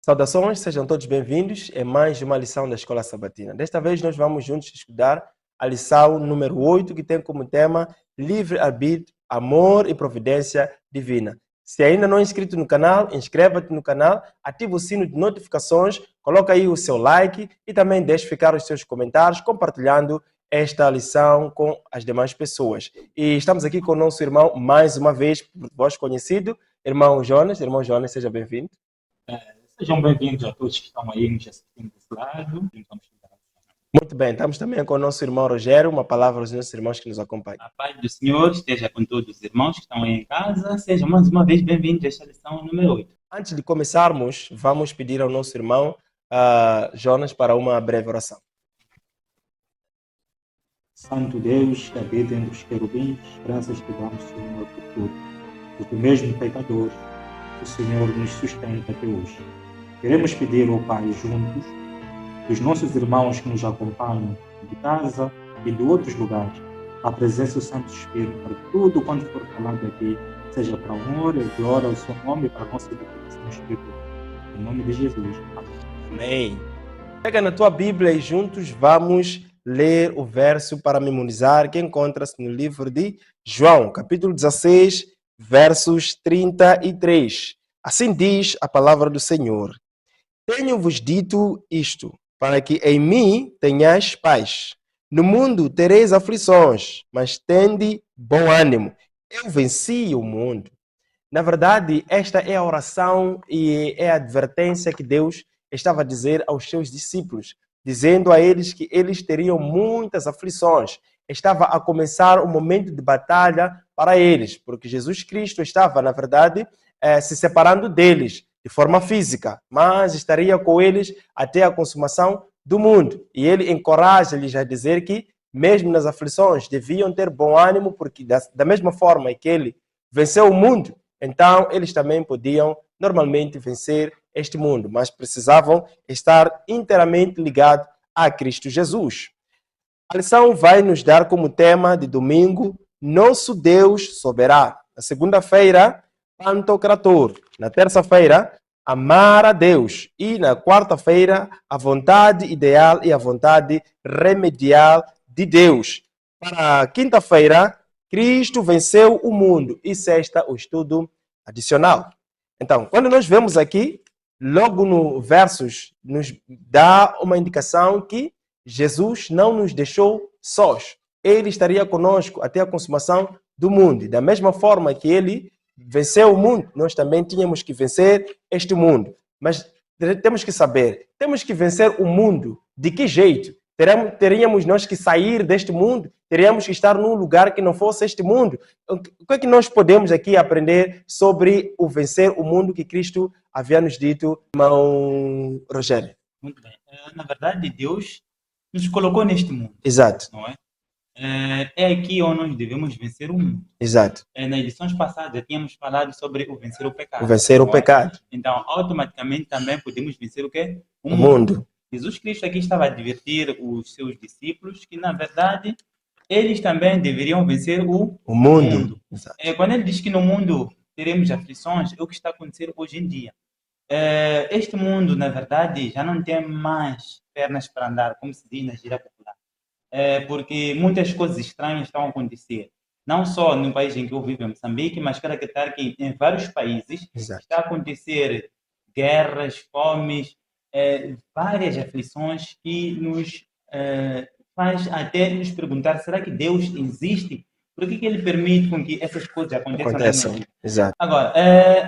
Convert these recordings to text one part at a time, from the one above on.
Saudações, sejam todos bem-vindos a mais uma lição da Escola Sabatina. Desta vez nós vamos juntos estudar a lição número 8, que tem como tema Livre-Arbítrio, Amor e Providência Divina. Se ainda não é inscrito no canal, inscreva-te no canal, ativa o sino de notificações, coloca aí o seu like e também deixe ficar os seus comentários compartilhando esta lição com as demais pessoas. E estamos aqui com o nosso irmão, mais uma vez, por vós conhecido, irmão Jonas. Irmão Jonas, seja bem-vindo. Sejam bem-vindos a todos que estão aí nos assistindo desse lado. Muito bem, estamos também com o nosso irmão Rogério, uma palavra aos nossos irmãos que nos acompanham. A paz do Senhor esteja com todos os irmãos que estão aí em casa. Sejam mais uma vez bem-vindos a esta lição número 8. Antes de começarmos, vamos pedir ao nosso irmão Jonas para uma breve oração. Santo Deus, que habita entre os querubins, graças te damos, Senhor, por tudo. Porque mesmo pecadores, o Senhor nos sustenta até hoje. Queremos pedir ao Pai juntos, dos nossos irmãos que nos acompanham de casa e de outros lugares, a presença do Santo Espírito para que tudo quanto for falado aqui seja para honra e glória ao seu nome e para a nossa edificação espiritual. Em nome de Jesus. Amém. Amém. Pega na tua Bíblia e juntos vamos ler o verso para memorizar que encontra-se no livro de João, capítulo 16, versos 33. Assim diz a palavra do Senhor. Tenho-vos dito isto, para que em mim tenhais paz. No mundo tereis aflições, mas tende bom ânimo. Eu venci o mundo. Na verdade, esta é a oração e é a advertência que Deus estava a dizer aos seus discípulos, dizendo a eles que eles teriam muitas aflições. Estava a começar um momento de batalha para eles, porque Jesus Cristo estava, na verdade, se separando deles de forma física, mas estaria com eles até a consumação do mundo. E ele encoraja-lhes a dizer que, mesmo nas aflições, deviam ter bom ânimo, porque da mesma forma que ele venceu o mundo, então eles também podiam normalmente vencer este mundo, mas precisavam estar inteiramente ligados a Cristo Jesus. A lição vai nos dar como tema de domingo, Nosso Deus Soberano. Na segunda-feira, Pantocrator. Na terça-feira, amar a Deus. E na quarta-feira, a vontade ideal e a vontade remedial de Deus. Para a quinta-feira, Cristo venceu o mundo. E sexta, o estudo adicional. Então, quando nós vemos aqui, logo no versos, nos dá uma indicação que Jesus não nos deixou sós. Ele estaria conosco até a consumação do mundo. E da mesma forma que ele venceu o mundo, nós também tínhamos que vencer este mundo. Mas temos que saber, temos que vencer o mundo. De que jeito? Teríamos nós que sair deste mundo? Teríamos que estar num lugar que não fosse este mundo? O que é que nós podemos aqui aprender sobre o vencer o mundo que Cristo havia nos dito, irmão Rogério? Muito bem. Na verdade, Deus nos colocou neste mundo. Exato. Não é? É aqui onde nós devemos vencer o mundo. Exato. Nas edições passadas já tínhamos falado sobre o vencer o pecado. O vencer o pecado. Então, automaticamente também podemos vencer o quê? O mundo. Jesus Cristo aqui estava a advertir os seus discípulos que, na verdade, eles também deveriam vencer o mundo. Quando ele diz que no mundo teremos aflições, é o que está acontecendo hoje em dia. Este mundo, na verdade, já não tem mais pernas para andar, como se diz na gíria popular. Porque muitas coisas estranhas estão a acontecer. Não só no país em que eu vivo, em Moçambique, mas quero acreditar que em vários países está a acontecer guerras, fomes, várias aflições que nos faz até nos perguntar, será que Deus existe? Por que ele permite com que essas coisas aconteçam? Exato. Agora,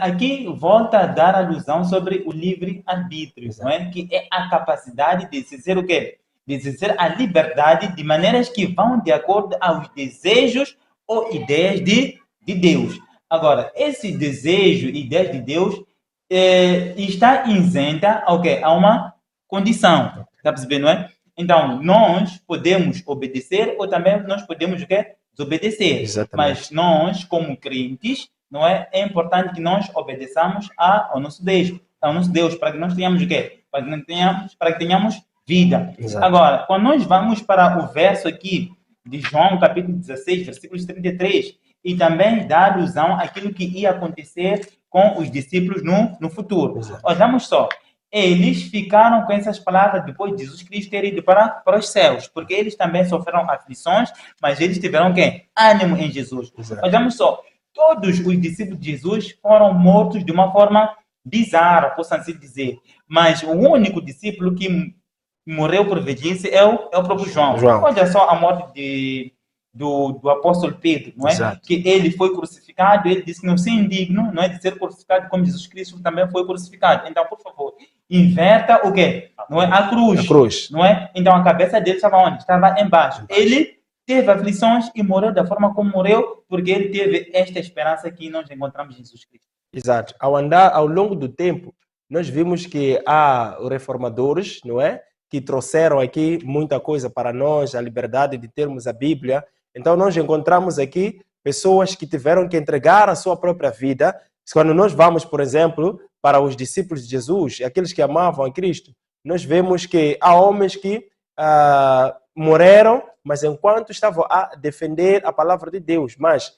aqui volta a dar alusão sobre o livre-arbítrio, não é? Que é a capacidade de exercer o quê? De exercer a liberdade de maneiras que vão de acordo aos desejos ou ideias de Deus. Agora, esse desejo e ideias de Deus está isenta a uma condição. Está percebendo, não é? Então, nós podemos obedecer ou também nós podemos o quê? Desobedecer. Exatamente. Mas nós, como crentes, não é? É importante que nós obedeçamos ao nosso Deus, para que nós tenhamos o quê? Para que tenhamos vida. Exato. Agora, quando nós vamos para o verso aqui de João, capítulo 16, versículos 33, e também dá alusão àquilo que ia acontecer com os discípulos no futuro. Exato. Olhamos só, eles ficaram com essas palavras depois de Jesus Cristo ter ido para os céus, porque eles também sofreram aflições, mas eles tiveram quê? Ânimo em Jesus. Exato. Vejamos só, todos os discípulos de Jesus foram mortos de uma forma bizarra, posso assim dizer, mas o único discípulo que morreu por velhice é o próprio João. Olha só a morte do apóstolo Pedro, não é? Exato. Que ele foi crucificado, ele disse que não se indigno, não é, de ser crucificado como Jesus Cristo também foi crucificado. Então, por favor, inverta o quê? Não é? A cruz. Não é? Então, a cabeça dele estava onde? Estava embaixo. Ele teve aflições e morreu da forma como morreu, porque ele teve esta esperança que nós encontramos em Jesus Cristo. Exato. Ao andar ao longo do tempo, nós vimos que há reformadores, não é? Que trouxeram aqui muita coisa para nós, a liberdade de termos a Bíblia. Então, nós encontramos aqui pessoas que tiveram que entregar a sua própria vida. Quando nós vamos, por exemplo, para os discípulos de Jesus, aqueles que amavam a Cristo, nós vemos que há homens que morreram, mas enquanto estavam a defender a palavra de Deus. Mas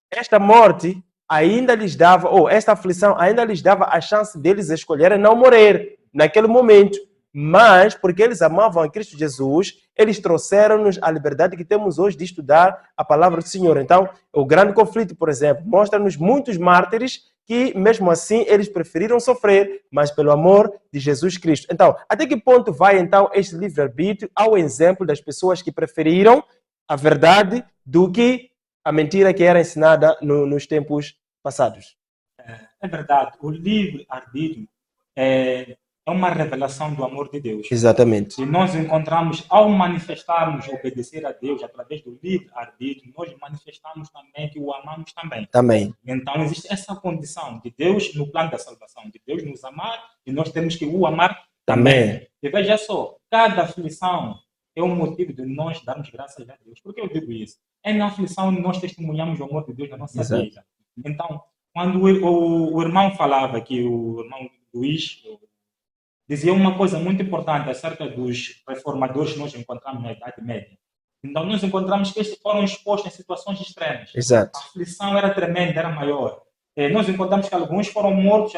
esta morte ainda lhes dava, ou esta aflição ainda lhes dava a chance deles escolherem não morrer naquele momento. Mas, porque eles amavam a Cristo Jesus, eles trouxeram-nos a liberdade que temos hoje de estudar a palavra do Senhor. Então, o grande conflito, por exemplo, mostra-nos muitos mártires que, mesmo assim, eles preferiram sofrer, mas pelo amor de Jesus Cristo. Então, até que ponto vai, então, este livre-arbítrio ao exemplo das pessoas que preferiram a verdade do que a mentira que era ensinada nos tempos passados? É verdade. O livre-arbítrio é uma revelação do amor de Deus. Exatamente. E nós encontramos, ao manifestarmos obedecer a Deus através do livre-arbítrio, nós manifestamos também que o amamos também. Também. Então, existe essa condição de Deus no plano da salvação, de Deus nos amar e nós temos que o amar também. E veja só, cada aflição é um motivo de nós darmos graças a Deus. Por que eu digo isso? É na aflição que nós testemunhamos o amor de Deus na nossa Exato. vida. Então, quando o irmão falava que o irmão Luís dizia uma coisa muito importante acerca dos reformadores que nós encontramos na Idade Média. Então, nós encontramos que estes foram expostos em situações extremas. Exato. A aflição era tremenda, era maior. Nós encontramos que alguns foram mortos,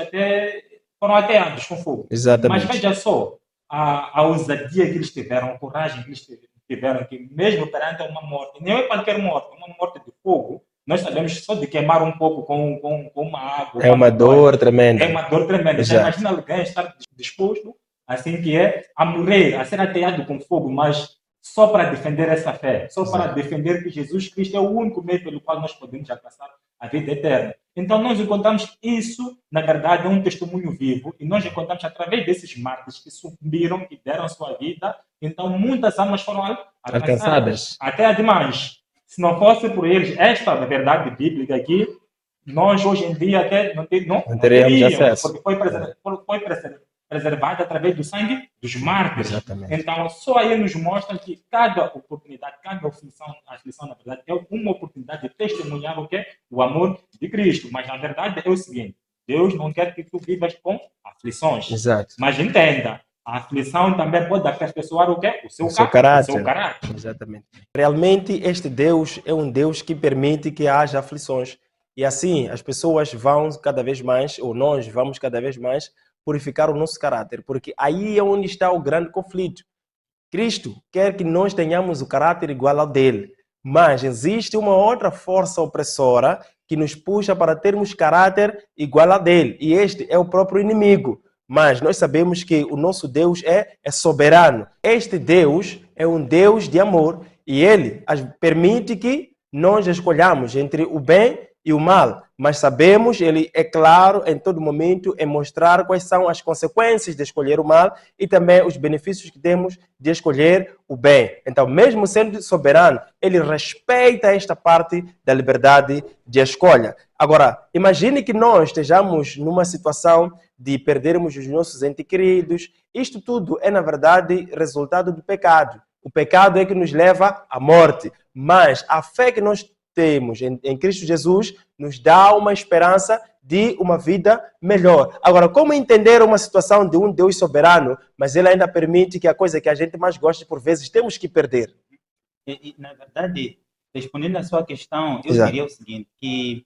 foram ateados com fogo. Exatamente. Mas veja só, a ousadia que eles tiveram, a coragem que eles tiveram, que mesmo perante uma morte, não é qualquer morte, uma morte de fogo, nós sabemos só de queimar um pouco com uma água. É uma dor tremenda. É uma dor tremenda. Imagina alguém estar disposto, assim que é, a morrer, a ser ateado com fogo, mas só para defender essa fé, só para defender que Jesus Cristo é o único meio pelo qual nós podemos alcançar a vida eterna. Então nós encontramos isso, na verdade, é um testemunho vivo, e nós encontramos através desses mártires que subiram, que deram a sua vida, então muitas almas foram alcançadas. Até demais. Se não fosse por eles, esta verdade bíblica aqui, nós hoje em dia até não teríamos acesso. Porque foi preservada através do sangue dos mártires. Exatamente. Então, só aí nos mostra que cada oportunidade, cada aflição, na verdade, é uma oportunidade de testemunhar o que é o amor de Cristo. Mas, na verdade, é o seguinte, Deus não quer que tu vivas com aflições. Exato. Mas entenda, a aflição também pode aperfeiçoar o quê? O seu caráter. O seu caráter. Exatamente. Realmente, este Deus é um Deus que permite que haja aflições. E assim, as pessoas vão cada vez mais, ou nós vamos cada vez mais, purificar o nosso caráter. Porque aí é onde está o grande conflito. Cristo quer que nós tenhamos o caráter igual ao dele. Mas existe uma outra força opressora que nos puxa para termos caráter igual ao dele. E este é o próprio inimigo. Mas nós sabemos que o nosso Deus é soberano. Este Deus é um Deus de amor e ele permite que nós escolhamos entre o bem e o mal. Mas sabemos, ele é claro em todo momento em mostrar quais são as consequências de escolher o mal e também os benefícios que temos de escolher o bem. Então, mesmo sendo soberano, ele respeita esta parte da liberdade de escolha. Agora, imagine que nós estejamos numa situação de perdermos os nossos entes queridos. Isto tudo é, na verdade, resultado do pecado. O pecado é que nos leva à morte. Mas a fé que nós temos em Cristo Jesus nos dá uma esperança de uma vida melhor. Agora, como entender uma situação de um Deus soberano, mas ele ainda permite que a coisa que a gente mais gosta, por vezes, temos que perder? Na verdade, respondendo à sua questão, eu diria o seguinte, que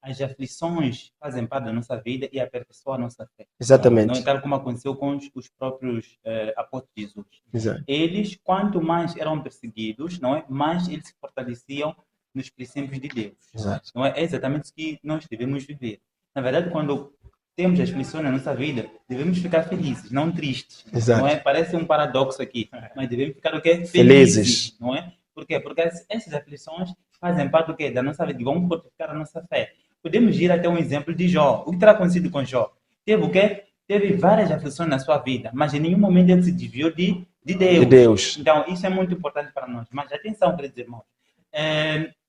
as aflições fazem parte da nossa vida e aperfeiçoam a nossa fé. Exatamente. Não é tal como aconteceu com os próprios apóstolos de Jesus. Exato. Eles, quanto mais eram perseguidos, não é? Mais eles se fortaleciam nos princípios de Deus. Exato. Não é? É exatamente isso que nós devemos viver. Na verdade, quando temos as aflições na nossa vida, devemos ficar felizes, não tristes. Exato. Não é? Parece um paradoxo aqui, mas devemos ficar o quê? Felizes. Não é? Por quê? Porque essas aflições fazem parte do quê? Da nossa vida, vão fortificar a nossa fé. Podemos ir até um exemplo de Jó. O que terá acontecido com Jó? Teve o quê? Teve várias aflições na sua vida, mas em nenhum momento ele se desviou de Deus. De Deus. Então, isso é muito importante para nós. Mas atenção, queridos irmãos.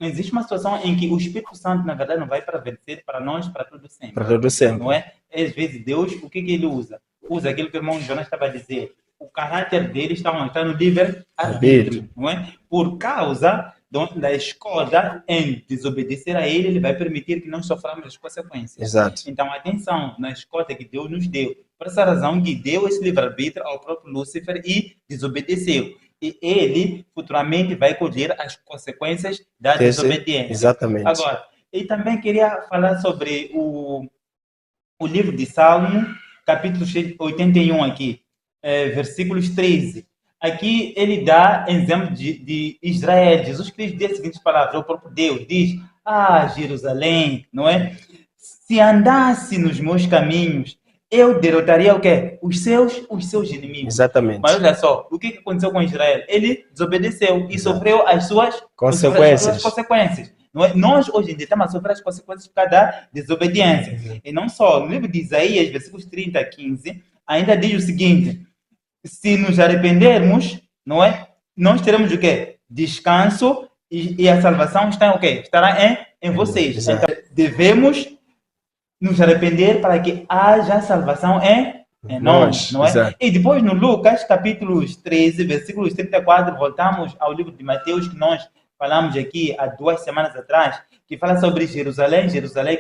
Existe uma situação em que o Espírito Santo, na verdade, não vai prevalecer para nós para todo sempre. Para todo sempre. Não é? Às vezes, Deus, o que ele usa? Usa aquilo que o irmão Jonas estava a dizer. O caráter dele está no livre-arbítrio, não é? Por causa da escolha em desobedecer a ele vai permitir que nós soframos as consequências. Exato. Então, atenção na escolha que Deus nos deu. Por essa razão que deu esse livre-arbítrio ao próprio Lúcifer e desobedeceu. E ele futuramente vai colher as consequências da desobediência. Exatamente. Agora, eu também queria falar sobre o livro de Salmo, capítulo 81 aqui, versículos 13. Aqui ele dá exemplo de Israel. Jesus Cristo diz as seguintes palavras, o próprio Deus diz: ah, Jerusalém, não é? Se andasse nos meus caminhos, eu derrotaria o quê? Os seus inimigos. Exatamente. Mas olha só, o que aconteceu com Israel? Ele desobedeceu e sofreu as suas consequências. Não é? Nós, hoje em dia, estamos a sofrer as consequências por causa da desobediência. E não só, no livro de Isaías, versículos 30 a 15, ainda diz o seguinte: se nos arrependermos, não é? Nós teremos o quê? Descanso e a salvação está em o quê? Estará em vocês. Exato. Então, devemos nos arrepender para que haja salvação em nós, não é? Exato. E depois no Lucas, capítulos 13, versículos 34, voltamos ao livro de Mateus, que nós falamos aqui há 2 semanas atrás, que fala sobre Jerusalém,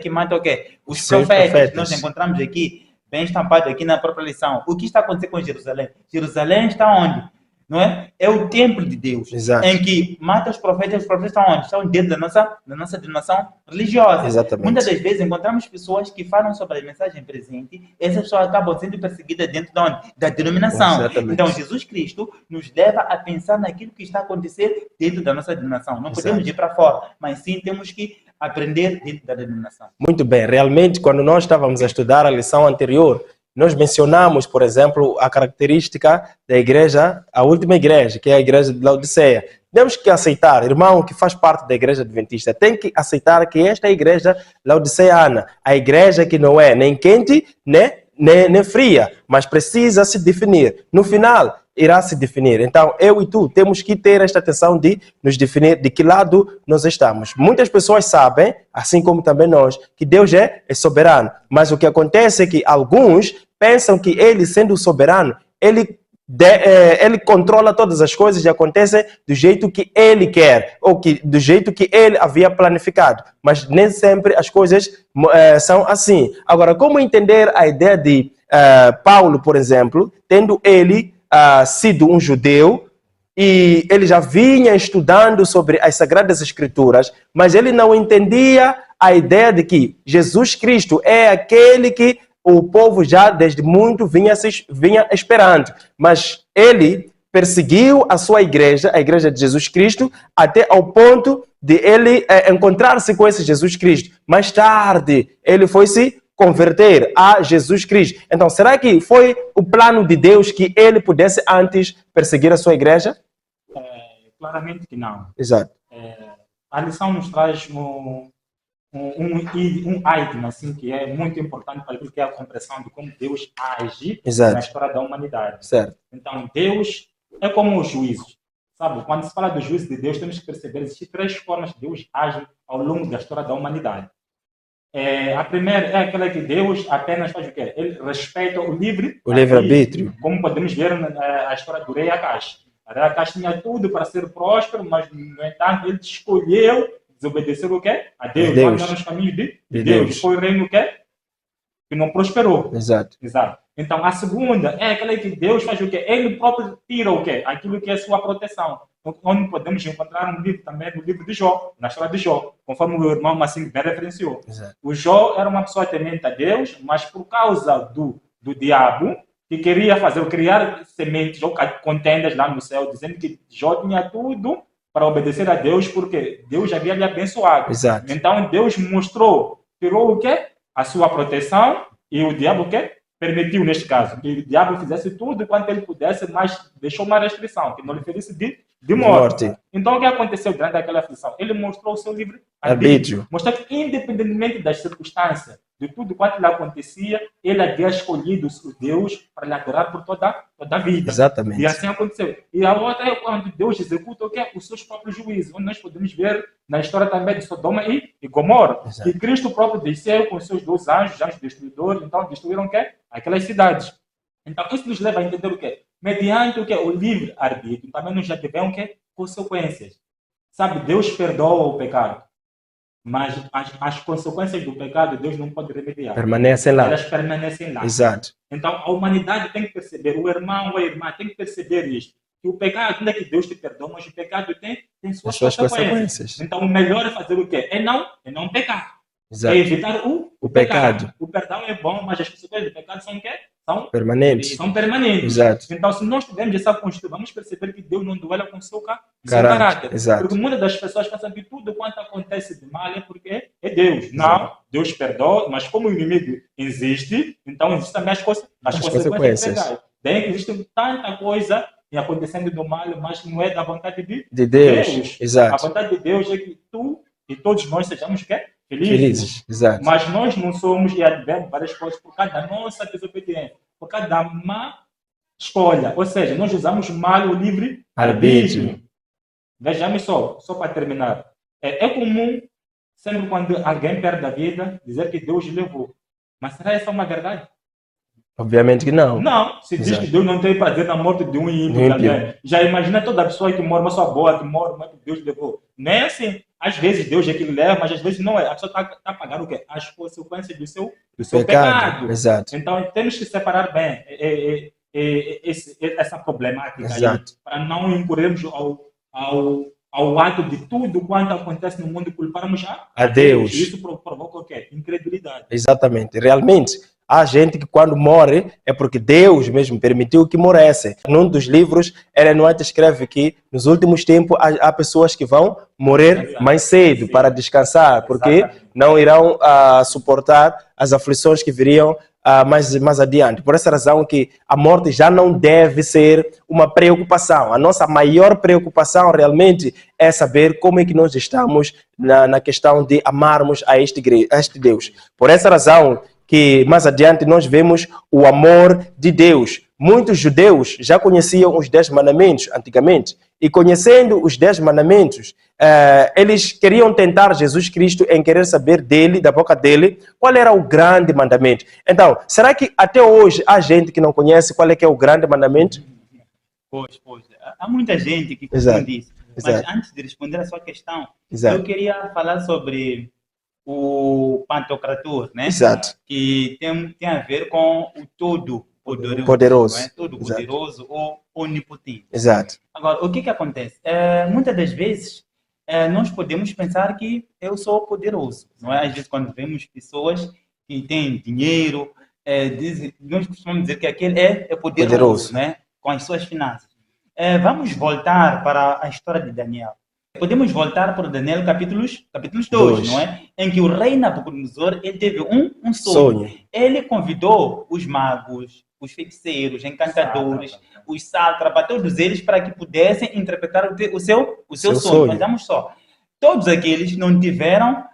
que mata o quê? Os profetas. Nós encontramos aqui, bem estampado aqui na própria lição. O que está acontecendo com Jerusalém? Jerusalém está onde? Não é? É o templo de Deus. Exato. Em que mata os profetas estão onde? Estão dentro da nossa denominação religiosa. Exatamente. Muitas das vezes encontramos pessoas que falam sobre a mensagem presente, essas pessoas acabam sendo perseguidas dentro de onde? Da denominação. Exatamente. Então Jesus Cristo nos leva a pensar naquilo que está acontecendo dentro da nossa denominação. Não podemos ir para fora, mas sim temos que aprender dentro da denominação. Muito bem. Realmente, quando nós estávamos a estudar a lição anterior, nós mencionamos, por exemplo, a característica da igreja, a última igreja, que é a igreja de Laodiceia. Temos que aceitar, irmão que faz parte da igreja adventista, tem que aceitar que esta é a igreja laodiceana, a igreja que não é nem quente, nem fria, mas precisa se definir. No final, irá se definir. Então, eu e tu temos que ter esta atenção de nos definir de que lado nós estamos. Muitas pessoas sabem, assim como também nós, que Deus é soberano. Mas o que acontece é que alguns pensam que ele, sendo soberano, ele controla todas as coisas e acontecem do jeito que ele quer, ou do jeito que ele havia planificado. Mas nem sempre as coisas são assim. Agora, como entender a ideia de Paulo, por exemplo, tendo ele sido um judeu e ele já vinha estudando sobre as Sagradas Escrituras, mas ele não entendia a ideia de que Jesus Cristo é aquele que o povo já desde muito vinha esperando. Mas ele perseguiu a sua igreja, a igreja de Jesus Cristo, até ao ponto de ele encontrar-se com esse Jesus Cristo. Mais tarde, ele foi se converter a Jesus Cristo. Então, será que foi o plano de Deus que ele pudesse antes perseguir a sua igreja? Claramente que não. Exato. A lição nos traz um item assim, que é muito importante para aquilo que é a compreensão de como Deus age na história da humanidade. Certo. Então, Deus é como os juízes. Sabe, quando se fala do juízo de Deus, temos que perceber que existem 3 formas que Deus age ao longo da história da humanidade. A primeira é aquela que Deus apenas faz o quê? Ele respeita o livre-arbítrio. Como podemos ver na história do rei Acás. O rei Acás tinha tudo para ser próspero, mas, no entanto, ele escolheu desobedecer o quê? A Deus. Andar nos caminhos de Deus. Foi o reino que não prosperou. Exato. Então, a segunda é aquela que Deus faz o quê? Ele próprio tira o quê? Aquilo que é sua proteção. Onde podemos encontrar um livro também, no livro de Jó, na história de Jó, conforme o irmão Massim bem referenciou. Exato. O Jó era uma pessoa temente a Deus, mas por causa do diabo, que queria criar sementes ou contendas lá no céu, dizendo que Jó tinha tudo para obedecer a Deus, porque Deus havia lhe abençoado. Exato. Então, Deus tirou o quê? A sua proteção, e o diabo o quê? Permitiu, neste caso, que o diabo fizesse tudo quanto ele pudesse, mas deixou uma restrição, que não lhe ferisse de morte. Então, o que aconteceu durante aquela aflição? Ele mostrou o seu livre arbítrio. Mostrou que, independentemente das circunstâncias, de tudo quanto lhe acontecia, ele havia escolhido o Deus para lhe adorar por toda a vida. Exatamente. E assim aconteceu. E a outra é quando Deus executa o quê? Os seus próprios juízos, onde nós podemos ver na história também de Sodoma e Gomorra. Exato. Que Cristo próprio desceu com os seus 2 anjos destruidores, então destruíram o quê? Aquelas cidades. Então, isso nos leva a entender o quê? Mediante o quê? O livre-arbítrio, também nos já devemos o quê? Consequências. Sabe, Deus perdoa o pecado, mas as consequências do pecado Deus não pode remediar. Permanecem lá. Elas permanecem lá. Exato. Então, a humanidade tem que perceber, o irmão ou a irmã tem que perceber isto, que o pecado, não é que Deus te perdoa, mas o pecado tem suas consequências. Então, o melhor é fazer o quê? É não pecar. Exato. É evitar o pecado. O perdão é bom, mas as consequências do pecado são o quê? São permanentes. São permanentes. Exato. Então, se nós tivermos essa postura, vamos perceber que Deus não duela com o seu caráter. Exato. Porque muitas das pessoas pensam que tudo quanto acontece de mal é porque é Deus. Não, Deus perdoa, mas como o inimigo existe, então existem também as consequências. Daí que existe tanta coisa acontecendo do mal, mas não é da vontade de Deus. Exato. A vontade de Deus é que tu e todos nós sejamos felizes. Exato. Mas nós não somos e advemos várias coisas por causa da nossa desobediência, por causa da má escolha. Ou seja, nós usamos mal o livre-arbítrio. Vejamos só para terminar. É comum, sempre quando alguém perde a vida, dizer que Deus levou. Mas será essa uma verdade? Obviamente que não. Não, se diz que Deus não tem prazer na morte de um ímpio também. Já imagina toda pessoa que morre, uma pessoa boa que morre, mas Deus levou. Não é assim. Às vezes Deus é que leva, mas às vezes não é. A pessoa está pagando o quê? As consequências do seu pecado. Exato. Então temos que separar bem essa problemática aí, para não incorrermos ao ato de tudo quanto acontece no mundo e culparmos a Deus. Isso provoca o quê? Incredulidade. Exatamente. Realmente, há gente que quando morre é porque Deus mesmo permitiu que morresse. Num dos livros, Ellen White escreve que nos últimos tempos há pessoas que vão morrer mais cedo para descansar, porque não irão suportar as aflições que viriam mais adiante. Por essa razão que a morte já não deve ser uma preocupação. A nossa maior preocupação realmente é saber como é que nós estamos na questão de amarmos a este Deus. Por essa razão que mais adiante nós vemos o amor de Deus. Muitos judeus já conheciam os 10 mandamentos antigamente, e conhecendo os 10 mandamentos, eles queriam tentar Jesus Cristo em querer saber dele, da boca dele, qual era o grande mandamento. Então, será que até hoje há gente que não conhece qual é que é o grande mandamento? Pois. Há muita gente que confunde isso. Mas antes de responder a sua questão, eu queria falar sobre o Pantocrator, né? Exato. Que tem a ver com o Todo-Poderoso. Né? Todo-Poderoso ou onipotente. Exato. Agora, o que acontece? Muitas das vezes, nós podemos pensar que eu sou poderoso, não é? Às vezes, quando vemos pessoas que têm dinheiro, nós costumamos dizer que aquele é poderoso, né? Com as suas finanças. Vamos voltar para a história de Daniel. Podemos voltar para Daniel capítulos 2, não é? Em que o rei Nabucodonosor, ele teve um sonho. Ele convidou os magos, os feiticeiros, encantadores, os sátrapas, todos eles para que pudessem interpretar o seu sonho. Mas vamos só. Todos aqueles não tiveram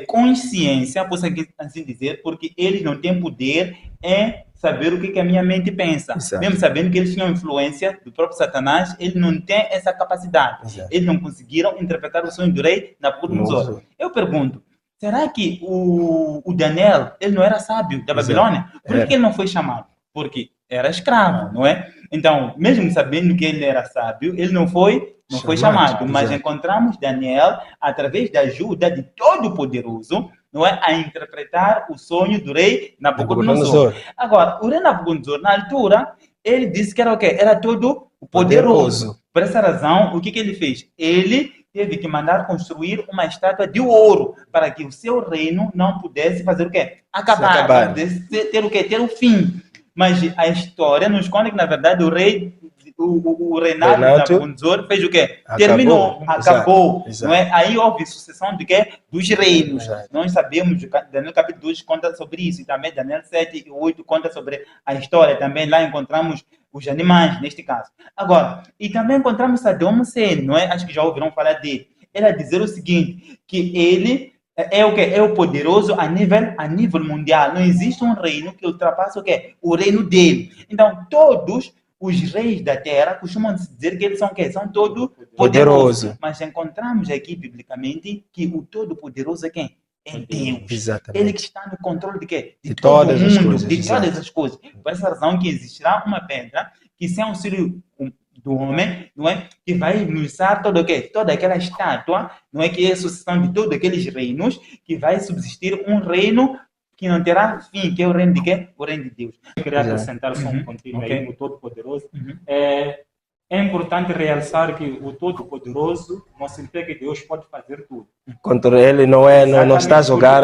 consciência, posso assim dizer, porque eles não têm poder em saber o que a minha mente pensa. Exato. Mesmo sabendo que eles tinham influência do próprio Satanás, eles não têm essa capacidade. Exato. Eles não conseguiram interpretar o sonho do rei Nabucodonosor. Eu pergunto, será que o Daniel, ele não era sábio da Babilônia? Por que ele não foi chamado? Porque era escravo, não é? Então, mesmo sabendo que ele era sábio, ele não foi chamado. Mas encontramos Daniel, através da ajuda de Todo-Poderoso, não é, a interpretar o sonho do rei Nabucodonosor. Agora, o rei Nabucodonosor, na altura, ele disse que era o quê? Era todo poderoso. Por essa razão, o que ele fez? Ele teve que mandar construir uma estátua de ouro para que o seu reino não pudesse fazer o quê? Acabar. Não pudesse ter o quê? Ter o fim. Mas a história nos conta que, na verdade, o reinado de Nabucodonosor fez o quê? Terminou, acabou. Exato. Não é? Aí houve sucessão de quê? Dos reinos. Exato. Nós sabemos, Daniel capítulo 2 conta sobre isso, e também Daniel 7 e 8 conta sobre a história. Também lá encontramos os animais, neste caso. Agora, e também encontramos Saddam Hussein, não é? Acho que já ouviram falar dele. Ele a dizer o seguinte, que ele é o quê? É o poderoso a nível mundial. Não existe um reino que ultrapasse o quê? O reino dele. Então, todos os reis da terra costumam dizer que eles são o quê? São todos poderosos. Mas encontramos aqui, biblicamente, que o todo-poderoso é quem? É Deus. Exatamente. Ele que está no controle de quê? De todo todas mundo, as coisas. De todas as coisas. Por essa razão que existirá uma pedra que, sem auxílio do homem, não é? Que vai ilustrar todo o quê? Toda aquela estátua, não é? Que é a sucessão de todos aqueles reinos, que vai subsistir um reino que não terá fim, que é o reino de quê? O reino de Deus. Eu queria acrescentar só um pontinho aí no Todo-Poderoso. É importante realçar que o Todo-Poderoso não significa que Deus pode fazer tudo. Contra ele não está a jogar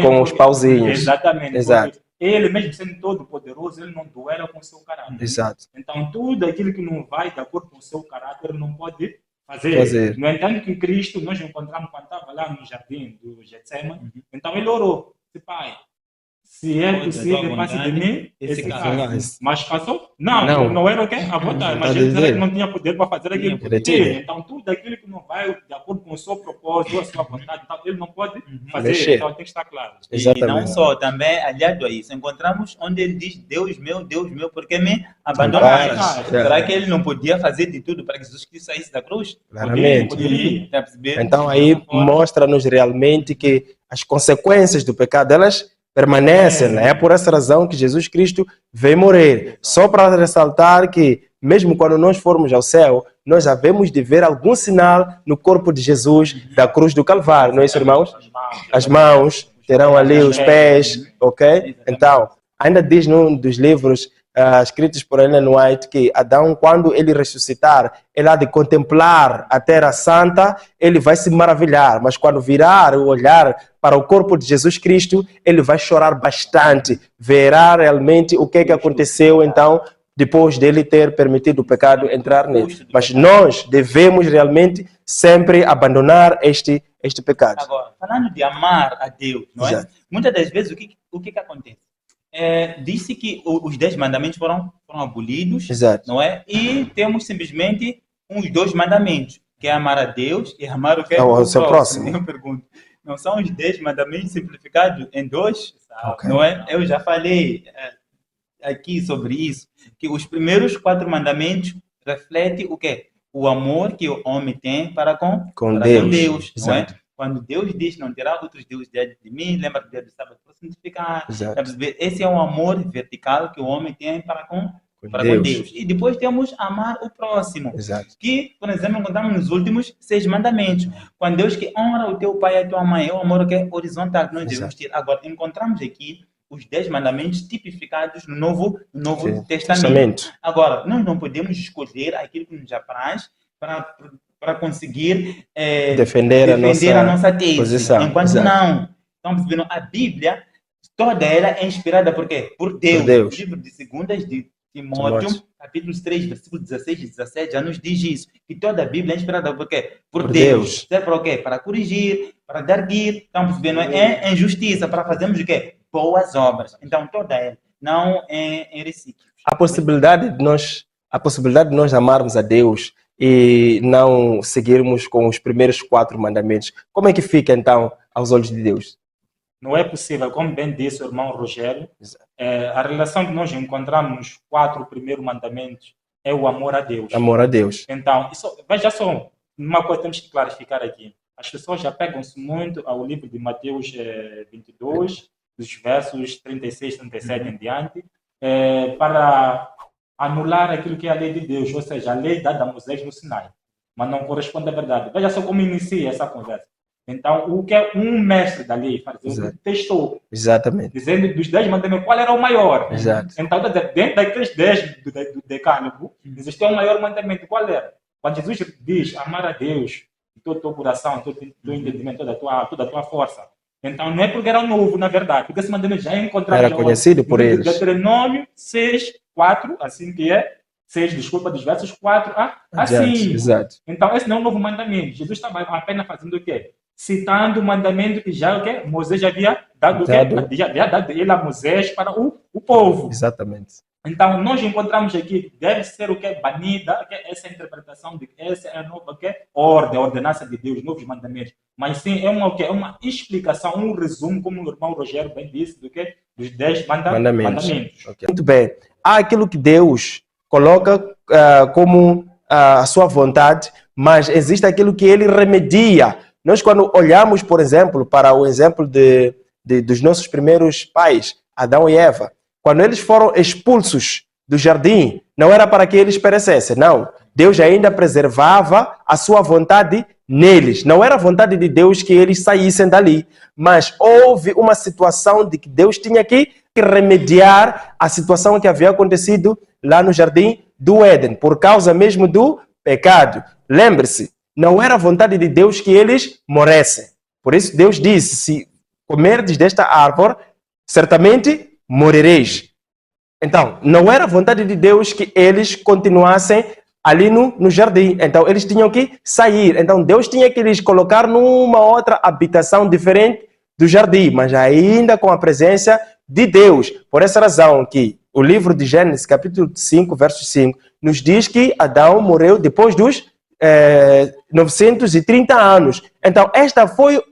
com os pauzinhos. Exatamente. Exato. Ele, mesmo sendo todo-poderoso, ele não duela com o seu caráter. Exato. Então, tudo aquilo que não vai de acordo com o seu caráter, não pode fazer. No entanto, em Cristo, nós encontramos quando estava lá no jardim do Getsemane, então ele orou, Pai, se é possível, passe de mim esse caso. Mas passou? Não era o quê? A vontade. Mas ele não tinha poder para fazer aquilo. Então, tudo aquilo que não vai de acordo com o seu propósito, a sua vontade, então, ele não pode fazer. Então, tem que estar claro. Exatamente. E não só, também, aliado a isso, encontramos onde ele diz, Deus meu, por que me abandonaste? Será que ele não podia fazer de tudo para que Jesus Cristo saísse da cruz? Claramente. Então, aí mostra-nos realmente que as consequências do pecado, elas permanecem, né? É por essa razão que Jesus Cristo veio morrer. Só para ressaltar que, mesmo quando nós formos ao céu, nós havemos de ver algum sinal no corpo de Jesus da cruz do Calvário, não é isso, irmãos? As mãos, terão ali os pés, ok? Então, ainda diz num dos livros escritos por Ellen White que Adão, quando ele ressuscitar, ele há de contemplar a terra santa, ele vai se maravilhar, mas quando virar o olhar para o corpo de Jesus Cristo, ele vai chorar bastante, verá realmente o que aconteceu então, depois dele ter permitido o pecado entrar nele. Mas nós devemos realmente sempre abandonar este pecado. Agora, falando de amar a Deus, não é? Muitas das vezes, o que acontece? Disse que os 10 mandamentos foram abolidos, não é? E temos simplesmente uns 2 mandamentos, que é amar a Deus e amar o que é o seu próximo. Eu pergunto, não são os 10 mandamentos simplificados em 2? Não é? Eu já falei aqui sobre isso, que os primeiros 4 mandamentos refletem o quê? O amor que o homem tem para com Deus, não é? Quando Deus diz, não terá outros deuses diante de mim, lembra do dia do sábado para santificar. Esse é um amor vertical que o homem tem para com Deus. E depois temos amar o próximo. Que, por exemplo, encontramos nos últimos 6 mandamentos. Quando Deus que honra o teu pai e a tua mãe, é o amor que é horizontal que nós devemos ter. Agora, encontramos aqui os 10 mandamentos tipificados no Novo Testamento. Agora, nós não podemos escolher aquilo que nos apraz para conseguir defender a nossa tese. Posição. Enquanto não. Estamos vendo a Bíblia, toda ela é inspirada por quê? Por Deus. O livro de 2 de Timóteo, capítulo 3, versículo 16 e 17, já nos diz isso. Que toda a Bíblia é inspirada por quê? Por Deus. Serve para o quê? Para corrigir, para dar guia. Estamos vendo em justiça, para fazermos o quê? Boas obras. Então, toda ela, não em reciclos. A possibilidade de nós amarmos a Deus e não seguirmos com os primeiros 4 mandamentos, como é que fica então aos olhos de Deus? Não é possível, como bem disse o irmão Rogério, a relação que nós encontramos nos 4 primeiros mandamentos é o amor a Deus. Amor a Deus. Então, veja só, uma coisa temos que clarificar aqui. As pessoas já pegam-se muito ao livro de Mateus 22, dos versos 36, 37 em diante, para anular aquilo que é a lei de Deus, ou seja, a lei dada a Moisés no Sinai, mas não corresponde à verdade. Veja só como inicia essa conversa. Então, o que é um mestre da lei, fariseu, Exato. testou, Exatamente. dizendo dos 10 mandamentos qual era o maior. Exato. Então, dentro daqueles 10 do decálogo, existia um maior mandamento. Qual era? Quando Jesus diz amar a Deus de todo o teu coração, todo o teu entendimento, toda a tua força. Então, não é porque era novo, na verdade, porque esse mandamento já é encontrado. Era conhecido por eles. Deuteronômio 6, 4, assim que é. 6, desculpa, dos versos 4 a 5. Exato. Então, esse não é um novo mandamento. Jesus estava apenas fazendo o quê? Citando o mandamento que já o quê? Moisés já havia dado o quê? Já havia dado ele a Moisés para o povo. Exatamente. Então, nós encontramos aqui que deve ser o que é banida, que é essa interpretação de que essa é a nova que é ordem, a ordenança de Deus, novos mandamentos. Mas sim, é uma explicação, um resumo, como o irmão Rogério bem disse, do que dos 10 mandamentos. Okay. Muito bem. Há aquilo que Deus coloca como a sua vontade, mas existe aquilo que ele remedia. Nós, quando olhamos, por exemplo, para o exemplo dos nossos primeiros pais, Adão e Eva, quando eles foram expulsos do jardim, não era para que eles perecessem, não. Deus ainda preservava a sua vontade neles. Não era a vontade de Deus que eles saíssem dali, mas houve uma situação de que Deus tinha que remediar a situação que havia acontecido lá no jardim do Éden, por causa mesmo do pecado. Lembre-se, não era a vontade de Deus que eles morressem. Por isso Deus disse, se comerdes desta árvore, certamente morrereis. Então, não era a vontade de Deus que eles continuassem ali no jardim. Então, eles tinham que sair. Então, Deus tinha que lhes colocar numa outra habitação diferente do jardim, mas ainda com a presença de Deus. Por essa razão que o livro de Gênesis, capítulo 5, verso 5, nos diz que Adão morreu depois dos 930 anos. Então, esta foi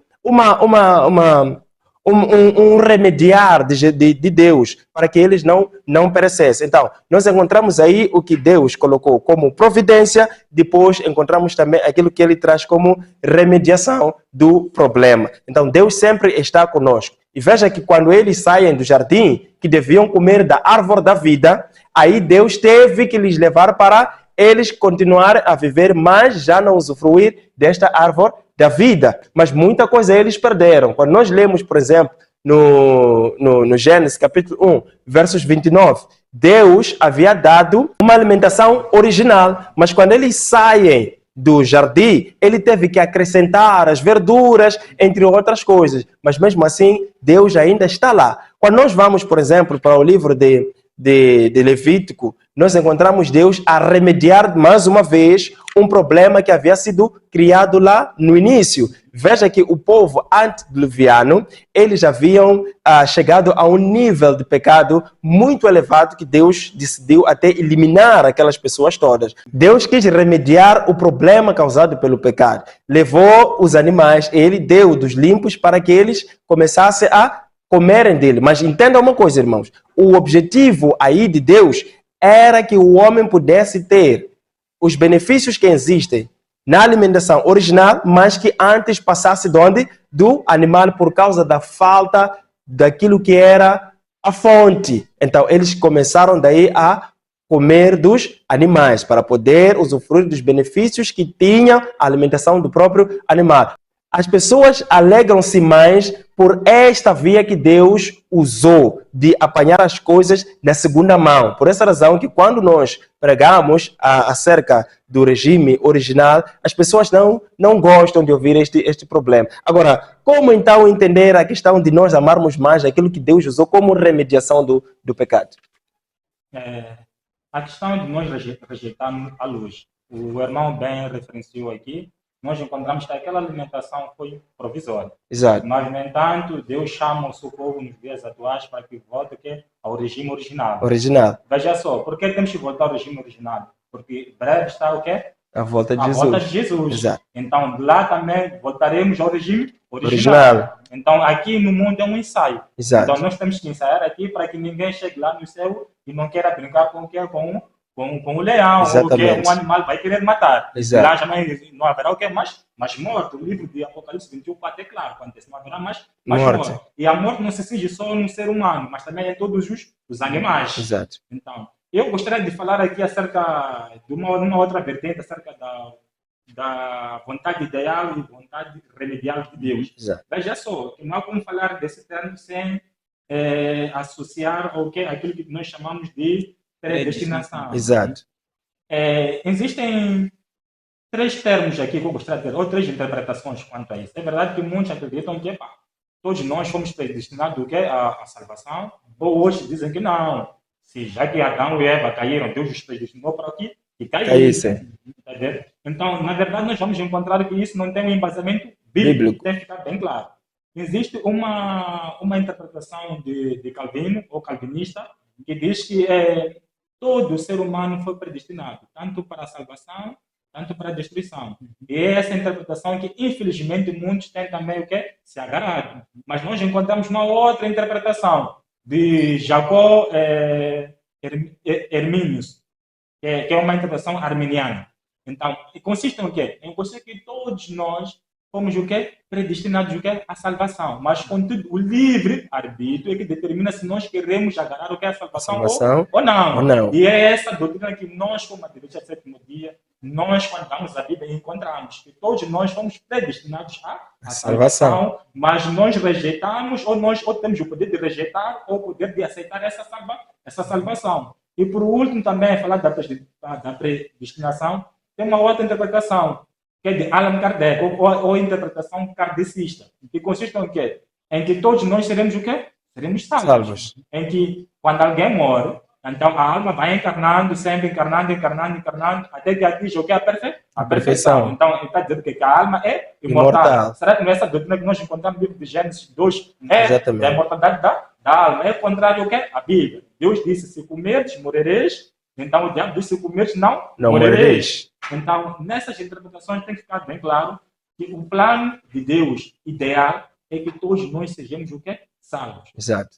um remediar de Deus para que eles não perecessem. Então, nós encontramos aí o que Deus colocou como providência, depois encontramos também aquilo que ele traz como remediação do problema. Então, Deus sempre está conosco. E veja que quando eles saem do jardim, que deviam comer da árvore da vida, aí Deus teve que lhes levar para eles continuarem a viver, mas já não usufruir desta árvore da vida. Mas muita coisa eles perderam. Quando nós lemos, por exemplo, no Gênesis capítulo 1, versos 29, Deus havia dado uma alimentação original, mas quando eles saem do jardim, ele teve que acrescentar as verduras, entre outras coisas. Mas mesmo assim, Deus ainda está lá. Quando nós vamos, por exemplo, para o livro de Levítico, nós encontramos Deus a remediar mais uma vez um problema que havia sido criado lá no início. Veja que o povo antediluviano, eles haviam chegado a um nível de pecado muito elevado que Deus decidiu até eliminar aquelas pessoas todas. Deus quis remediar o problema causado pelo pecado. Levou os animais, ele deu dos limpos para que eles começassem a comerem dele. Mas entenda uma coisa, irmãos. O objetivo aí de Deus era que o homem pudesse ter os benefícios que existem na alimentação original, mas que antes passasse de onde? Do animal, por causa da falta daquilo que era a fonte. Então, eles começaram daí a comer dos animais, para poder usufruir dos benefícios que tinha a alimentação do próprio animal. As pessoas alegram-se mais por esta via que Deus usou de apanhar as coisas na segunda mão. Por essa razão que quando nós pregamos acerca do regime original, as pessoas não gostam de ouvir este problema. Agora, como então entender a questão de nós amarmos mais aquilo que Deus usou como remediação do pecado? A questão de nós rejeitarmos a luz. O irmão bem referenciou aqui. Nós encontramos que aquela alimentação foi provisória. Exato. Mas, no entanto, Deus chama o seu povo nos dias atuais para que volte ao regime original. Veja só, por que temos que voltar ao regime original? Porque breve está o quê? A volta de a Jesus. Volta de Jesus. Exato. Então, lá também voltaremos ao regime original. Então, aqui no mundo é um ensaio. Exato. Então, nós temos que ensaiar aqui para que ninguém chegue lá no céu e não queira brincar com o leão, exatamente, ou que um animal vai querer matar. Exato. Lá já não haverá o que é mais morte. O livro de Apocalipse 21 está até claro, quando não haverá mais morte. E a morte não se cinge só no ser humano, mas também em todos os animais. Exato. Então, eu gostaria de falar aqui acerca de uma outra vertente, acerca da vontade ideal e vontade remedial de Deus. Exato. Veja só, não há como falar desse termo sem associar ao que aquilo que nós chamamos de predestinação. Exato. Existem três termos aqui que eu gostaria de ter, ou três interpretações quanto a isso. É verdade que muitos acreditam que todos nós fomos predestinados à salvação, ou outros dizem que não. Se já que Adão e Eva caíram, Deus os predestinou para que caíssem. Então, na verdade, nós vamos encontrar que isso não tem um embasamento bíblico. Tem que ficar bem claro. Existe uma interpretação de Calvino, ou calvinista, que diz que todo ser humano foi predestinado, tanto para a salvação, tanto para a destruição. E é essa interpretação que, infelizmente, muitos têm também se agarrado. Mas nós encontramos uma outra interpretação de Jacó Herminius, que é uma interpretação arminiana. Então, consiste em quê? Consiste que todos nós fomos predestinados à salvação, mas contudo o livre arbítrio é que determina se nós queremos agarrar a salvação ou não. E é essa doutrina que nós, como Adventista do Sétimo Dia, nós, quando vamos à Bíblia, encontramos que todos nós fomos predestinados à salvação, mas nós rejeitamos, ou temos o poder de rejeitar, ou o poder de aceitar essa salvação. E por último, também, falar da predestinação, tem uma outra interpretação, que é de Allan Kardec, ou interpretação kardecista, que consiste em quê? Em que todos nós seremos Seremos salvos. Em que, quando alguém morre, então a alma vai encarnando, sempre encarnando, até que atinge a perfeição. Então, ele está dizendo que a alma é imortal. Será que não é essa doutrina que nós encontramos no livro de Gênesis 2? Da imortalidade da alma. É o contrário à Bíblia. Deus disse, se comerdes, morrereis. Então, o diabo disse, se comerdes, não morrereis. Então, nessas interpretações tem que ficar bem claro que o plano de Deus ideal é que todos nós sejamos salvos. Exato.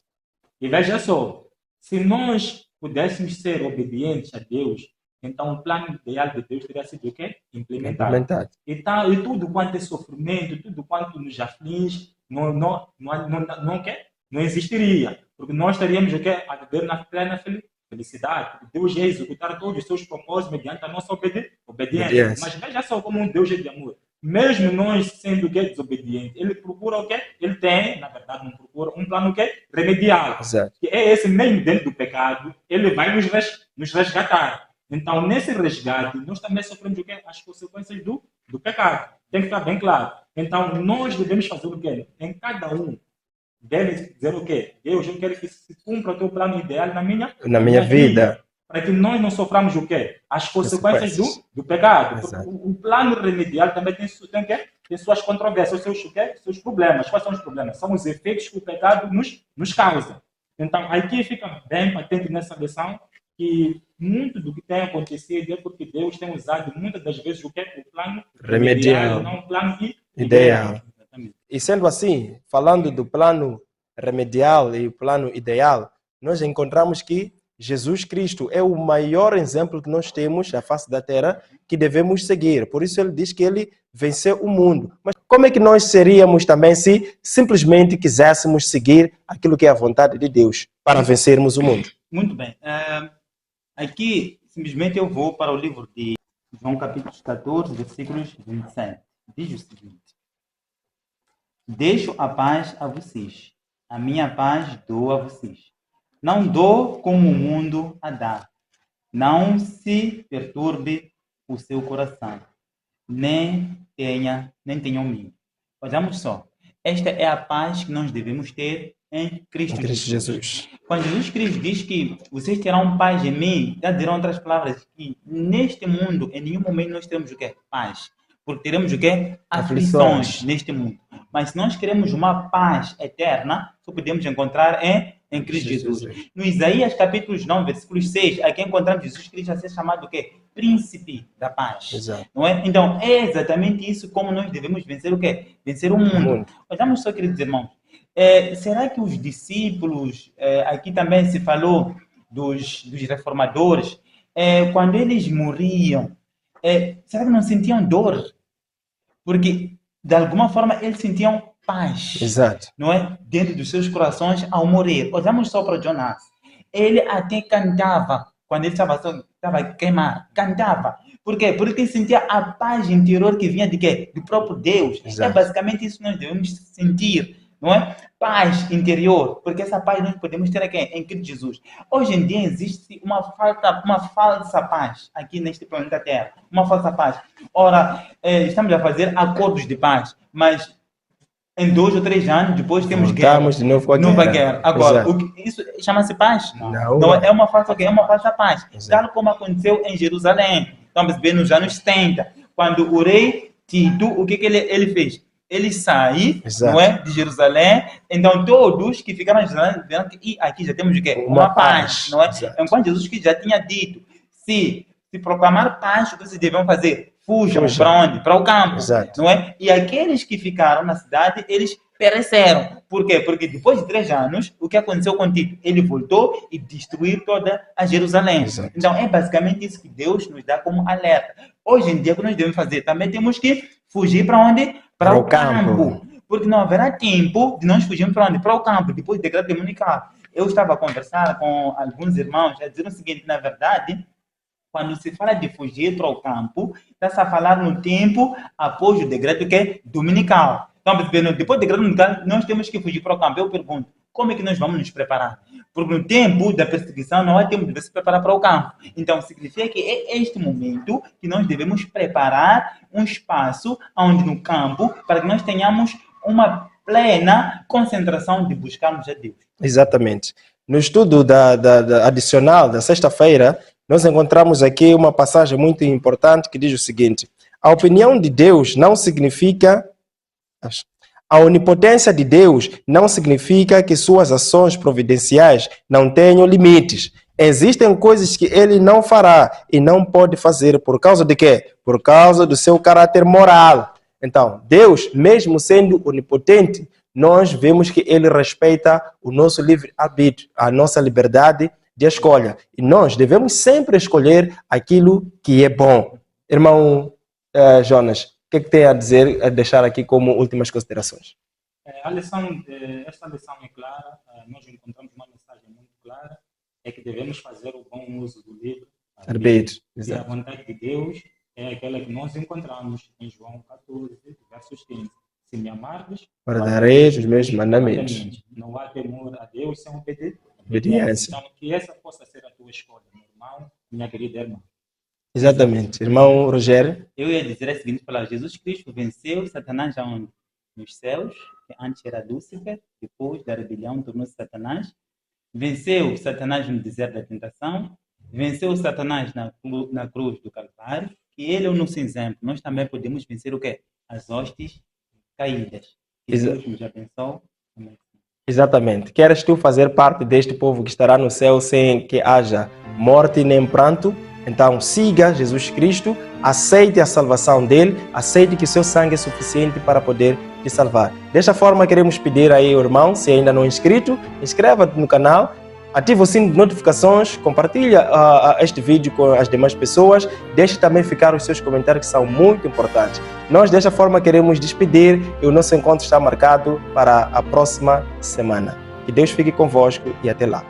E veja só, se nós pudéssemos ser obedientes a Deus, então o plano ideal de Deus teria sido implementado. E tudo quanto é sofrimento, tudo quanto nos aflige, não existiria. Porque nós estaríamos a viver na plena felicidade. Deus ia executar todos os seus propósitos mediante a nossa obediência. Mas veja só como um Deus é de amor. Mesmo nós sendo desobedientes, ele procura ele tem, na verdade, não procura um plano remedial. Exato. Que é esse mesmo dentro do pecado, ele vai nos resgatar. Então, nesse resgate, nós também sofremos as consequências do pecado. Tem que ficar bem claro. Então, nós devemos fazer o quê? Em cada um deve dizer o quê? Deus, eu quero que se cumpra o teu plano ideal na minha vida. Para que nós não soframos o quê? As consequências do pecado. O plano remedial também tem suas controvérsias, seus problemas. Quais são os problemas? São os efeitos que o pecado nos causa. Então, aqui fica bem patente nessa lição que muito do que tem acontecido é porque Deus tem usado muitas das vezes o plano remedial, não o plano ideal. E sendo assim, falando do plano remedial e o plano ideal, nós encontramos que Jesus Cristo é o maior exemplo que nós temos na face da terra que devemos seguir. Por isso ele diz que ele venceu o mundo. Mas como é que nós seríamos também se simplesmente quiséssemos seguir aquilo que é a vontade de Deus para vencermos o mundo? Muito bem. Aqui, simplesmente eu vou para o livro de João capítulo 14, versículos 27. Diz o seguinte: deixo a paz a vocês, a minha paz dou a vocês. Não dou como o mundo a dá. Não se perturbe o seu coração, nem tenham medo. Vejamos só. Esta é a paz que nós devemos ter em Cristo Jesus. Quando Jesus Cristo diz que vocês terão paz em mim, já dirão outras palavras que neste mundo, em nenhum momento nós teremos o quê? Paz. Porque teremos o quê? Aflições neste mundo. Mas se nós queremos uma paz eterna, só podemos encontrar em Cristo Jesus. No Isaías capítulo 9, versículo 6, aqui encontramos Jesus Cristo a ser chamado o quê? Príncipe da paz. Exato. Não é? Então, é exatamente isso como nós devemos vencer o quê? Vencer o mundo. Vejamos só, queridos irmãos. Será que os discípulos, aqui também se falou dos reformadores, quando eles morriam, será que não sentiam dor? Porque, de alguma forma, eles sentiam paz. Exato. Não é? Dentro dos seus corações ao morrer. Olhamos só para Jonás. Ele até cantava, quando ele estava estava a queimar, cantava. Por quê? Porque sentia a paz interior que vinha de quê? Do próprio Deus. Exato. É basicamente isso que nós devemos sentir, não é? Paz interior, porque essa paz nós podemos ter aqui em Cristo Jesus. Hoje em dia existe uma falsa paz aqui neste planeta Terra, uma falsa paz. Ora, estamos a fazer acordos de paz, mas em 2 ou 3 anos depois temos Voltamos de novo com a nova guerra. guerra. Agora, Exato. isso chama-se paz? Não. Não, é uma falsa guerra, é uma falsa paz. Exato. Tal como aconteceu em Jerusalém. Estamos vendo nos anos 70, quando o rei Tito, o que ele fez? Ele saiu, Exato. não é, de Jerusalém, então todos que ficaram em Jerusalém viram que aqui já temos o quê? Uma Uma paz, não é? Exato. Enquanto Jesus que já tinha dito, se proclamar paz, o que vocês devem fazer? Fujam para onde? Para o campo, Exato. não é? E aqueles que ficaram na cidade, eles pereceram. Por quê? Porque depois de 3 anos, o que aconteceu com Tito? Ele voltou e destruiu toda a Jerusalém. Exato. Então, é basicamente isso que Deus nos dá como alerta. Hoje em dia, o que nós devemos fazer? Também temos que fugir para onde? Para o campo. Porque não haverá tempo de nós fugirmos para onde? Para o campo, depois do decreto dominical. Eu estava a conversar com alguns irmãos, a dizer o seguinte, na verdade, quando se fala de fugir para o campo, está-se a falar no tempo após o decreto que é dominical. Então, depois do decreto dominical, nós temos que fugir para o campo. Eu pergunto, como é que nós vamos nos preparar? Porque no tempo da perseguição não há tempo de se preparar para o campo. Então, significa que é este momento que nós devemos preparar um espaço onde no campo, para que nós tenhamos uma plena concentração de buscarmos a Deus. Exatamente. No estudo adicional da sexta-feira, nós encontramos aqui uma passagem muito importante que diz o seguinte: a opinião de Deus não significa... A onipotência de Deus não significa que suas ações providenciais não tenham limites. Existem coisas que ele não fará e não pode fazer por causa de quê? Por causa do seu caráter moral. Então, Deus, mesmo sendo onipotente, nós vemos que ele respeita o nosso livre-arbítrio, a nossa liberdade de escolha. E nós devemos sempre escolher aquilo que é bom. Irmão Jonas, o que tem a dizer, a deixar aqui como últimas considerações? Esta lição é clara, nós encontramos uma mensagem muito clara, é que devemos fazer o bom uso do livre-arbítrio. E a vontade de Deus é aquela que nós encontramos em João 14, versos 15. Se me amardes, guardareis os meus mandamentos. Não há temor a Deus sem obediência. Então, que essa possa ser a tua escolha, meu irmão, minha querida irmã. Exatamente. Irmão Rogério? Eu ia dizer a seguinte palavra: Jesus Cristo venceu Satanás aonde? Nos céus, que antes era Lúcifer, depois da rebelião tornou-se Satanás. Venceu Satanás no deserto da tentação, venceu Satanás na cruz do Calvário, que ele é o nosso exemplo. Nós também podemos vencer o quê? As hostes caídas. Que Deus nos abençoe. Exatamente. Queres tu fazer parte deste povo que estará no céu sem que haja morte nem pranto? Então siga Jesus Cristo, aceite a salvação dele, aceite que seu sangue é suficiente para poder te salvar. Desta forma queremos pedir aí ao irmão, se ainda não é inscrito, inscreva-te no canal, ative o sino de notificações, compartilha este vídeo com as demais pessoas, deixe também ficar os seus comentários que são muito importantes. Nós desta forma queremos despedir e o nosso encontro está marcado para a próxima semana. Que Deus fique convosco e até lá.